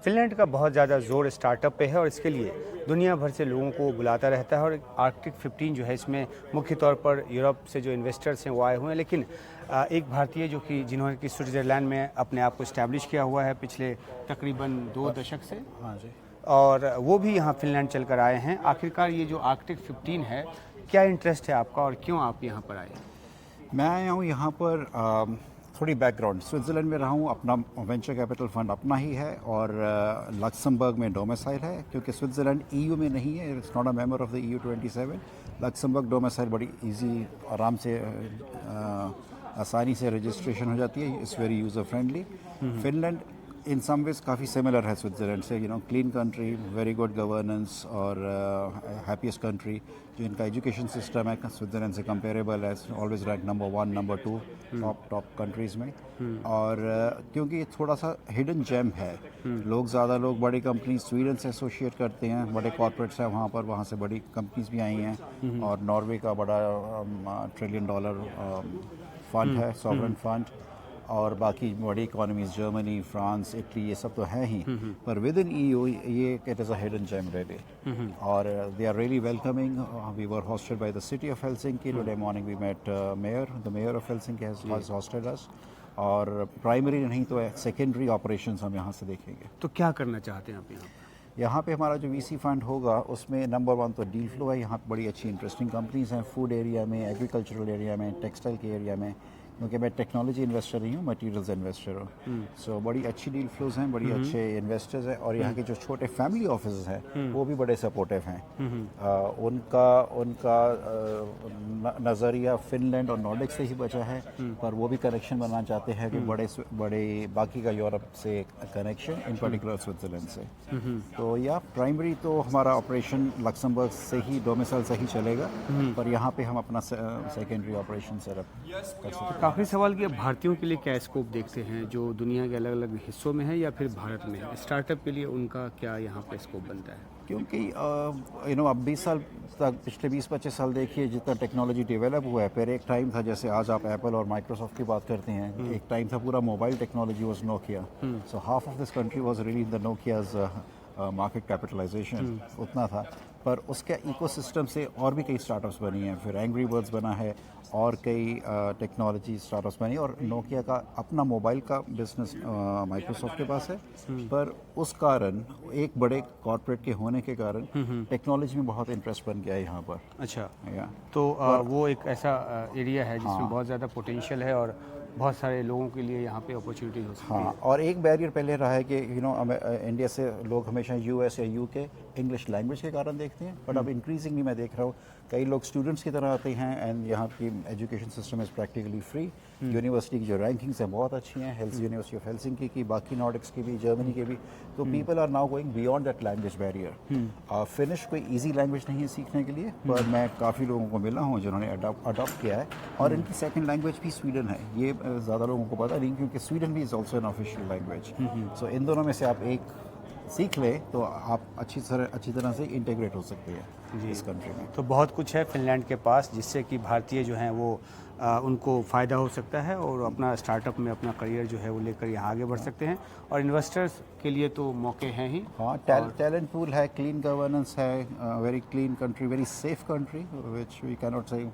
Finland का बहुत ज़्यादा ज़ोर स्टार्टअप पे है और इसके लिए दुनिया भर से लोगों को बुलाता रहता है। और आर्कटिक 15 जो है इसमें मुख्य तौर पर यूरोप से जो इन्वेस्टर्स हैं वो आए हुए हैं, लेकिन एक भारतीय जो कि जिन्होंने कि स्विट्ज़रलैंड में अपने आप को इस्टेब्लिश किया हुआ है पिछले तकरीबन 2 दशक से। हाँ जी। और वो भी यहाँ फिनलैंड चल कर आए हैं। आखिरकार ये जो आर्कटिक 15 है, क्या इंटरेस्ट है आपका और क्यों आप यहाँ पर आए? मैं आया हूँ यहाँ पर थोड़ी बैकग्राउंड स्विट्ज़रलैंड में रहा हूँ। अपना वेंचर कैपिटल फंड अपना ही है और लक्समबर्ग में डोमिसाइल है, क्योंकि स्विट्ज़रलैंड ईयू में नहीं है। It's not a member of the EU 27। Luxembourg domicile बड़ी इजी, आराम से आसानी से रजिस्ट्रेशन हो जाती है। It's very user friendly. Finland in some ways काफ़ी सिमिलर है स्विट्ज़रलैंड से। Clean country, very good governance और हैप्पीस्ट कंट्री। जो इनका एजुकेशन सिस्टम है स्विट्ज़रलैंड से कंपेरेबल है। Always rank number 1, number 2 top countries में। और क्योंकि ये थोड़ा सा हिडन जेम है, ज़्यादा लोग बड़ी कंपनी स्वीडन से एसोसिएट करते हैं। बड़े कॉर्पोरेट्स हैं वहाँ से बड़ी कंपनीज भी आई हैं। और नॉर्वे का बड़ा $1 ट्रिलियन फंड है, सॉवरेन फंड। और बाकी बड़ी इकोनॉमीज जर्मनी, फ्रांस, इटली, ये सब तो हैं ही। पर विद इन ईयू ये it is a hidden gem really. और they are really welcoming. We were hosted by the city of Helsinki. Today morning we met the mayor of Helsinki has hosted us. और primary नहीं तो secondary operations हम यहाँ से देखेंगे। तो क्या करना चाहते हैं आप यहाँ? यहाँ पे हमारा जो वीसी फंड होगा उसमें नंबर 1 तो डील फ्लो है। यहाँ पे बड़ी अच्छी इंटरेस्टिंग कंपनीज हैं, फूड एरिया में, एग्रीकल्चरल एरिया में, टेक्सटाइल के एरिया में। क्योंकि मैं टेक्नोलॉजी इन्वेस्टर नहीं हूँ, मटेरियल्स इन्वेस्टर हूँ। सो बड़ी अच्छी डील फ्लोज हैं, बड़ी अच्छे इन्वेस्टर्स हैं। और यहाँ के जो छोटे फैमिली ऑफिस हैं वो भी बड़े सपोर्टिव हैं। उनका नज़रिया फिनलैंड और नॉर्डिक से ही बचा है, पर वो भी कनेक्शन बनाना चाहते हैं कि बड़े बाकी का यूरोप से कनेक्शन, इन पर्टिकुलर स्विट्ज़रलैंड से। तो या प्राइमरी तो हमारा ऑपरेशन लक्समबर्ग से ही, डोमिसाइल से ही चलेगा, पर यहाँ पे हम अपना सेकेंडरी ऑपरेशन सेटअप कर सकते हैं। आखिरी सवाल कि अब भारतीयों के लिए क्या स्कोप देखते हैं, जो दुनिया के अलग अलग हिस्सों में है या फिर भारत में है? स्टार्टअप के लिए उनका क्या यहाँ पे स्कोप बनता है? क्योंकि अब 20 साल तक, पिछले 20-25 साल देखिए जितना टेक्नोलॉजी डेवलप हुआ है। फिर एक टाइम था, जैसे आज आप एप्पल और माइक्रोसॉफ्ट की बात करते हैं, एक टाइम था पूरा mobile technology was Nokia. So half of this country was really in the Nokia's market capitalization, उतना था। पर उसके इकोसिस्टम से और भी कई स्टार्टअप्स बनी हैं। फिर एंग्री बर्ड्स बना है और कई टेक्नोलॉजी स्टार्टअप्स बनी। और नोकिया का अपना मोबाइल का बिजनेस माइक्रोसॉफ्ट के पास है। पर उस कारण, एक बड़े कॉर्पोरेट के होने के कारण, टेक्नोलॉजी में बहुत इंटरेस्ट बन गया है यहाँ पर। अच्छा, या तो वो एक ऐसा एरिया है जिसमें बहुत ज़्यादा पोटेंशियल है और बहुत सारे लोगों के लिए यहाँ पे अपॉर्चुनिटी हो सकती है। हाँ, और एक बैरियर पहले रहा है कि इंडिया से लोग हमेशा यूएस या यूके इंग्लिश लैंग्वेज के कारण देखते हैं। बट अब इंक्रीजिंगली मैं देख रहा हूँ कई लोग स्टूडेंट्स की तरह आते हैं। एंड यहाँ की education system is practically free. University की जो रैंकिंग्स हैं बहुत अच्छी हैं, यूनिवर्सिटी ऑफ हेलसिंकी की, बाकी नॉर्डिक्स की भी, जर्मनी की भी। तो people are now going beyond that language barrier. Finnish कोई ईजी लैंग्वेज नहीं है सीखने के लिए, पर मैं काफ़ी लोगों को मिला हूँ जिन्होंने अडॉप्ट किया है। और इनकी सेकेंड लैंग्वेज भी स्वीडन है। ये ज़्यादा लोगों को पता नहीं, क्योंकि स्वीडन भी is also an official language. So इन दोनों में से आप एक सीख ले तो आप अच्छी तरह से इंटीग्रेट हो सकते हैं इस कंट्री में। तो बहुत कुछ है फिनलैंड के पास जिससे कि भारतीय जो हैं वो उनको फ़ायदा हो सकता है और अपना स्टार्टअप में अपना करियर जो है वो लेकर यहाँ आगे बढ़ सकते हैं। और इन्वेस्टर्स के लिए तो मौके हैं ही। हाँ, टैलेंट पूल है, क्लीन गवर्नेंस है, very clean country, very safe country, which we can not say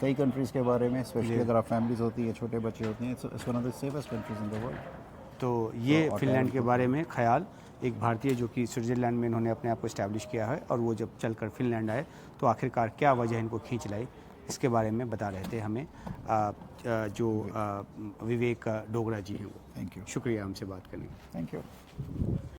कई कंट्रीज़ के बारे में, स्पेशली अगर आप फैमिलीज होती है, छोटे बच्चे होते हैं। It's one of the safest countries in the world. तो ये फिनलैंड के बारे में ख्याल एक भारतीय जो कि स्विट्ज़रलैंड में इन्होंने अपने आप को इस्टेब्लिश किया है, और वो जब चलकर फिनलैंड आए तो आखिरकार क्या वजह इनको खींच लाई, इसके बारे में बता रहे थे हमें जो विवेक डोगरा जी हैं वो। Thank you. शुक्रिया हमसे बात करने का। Thank you.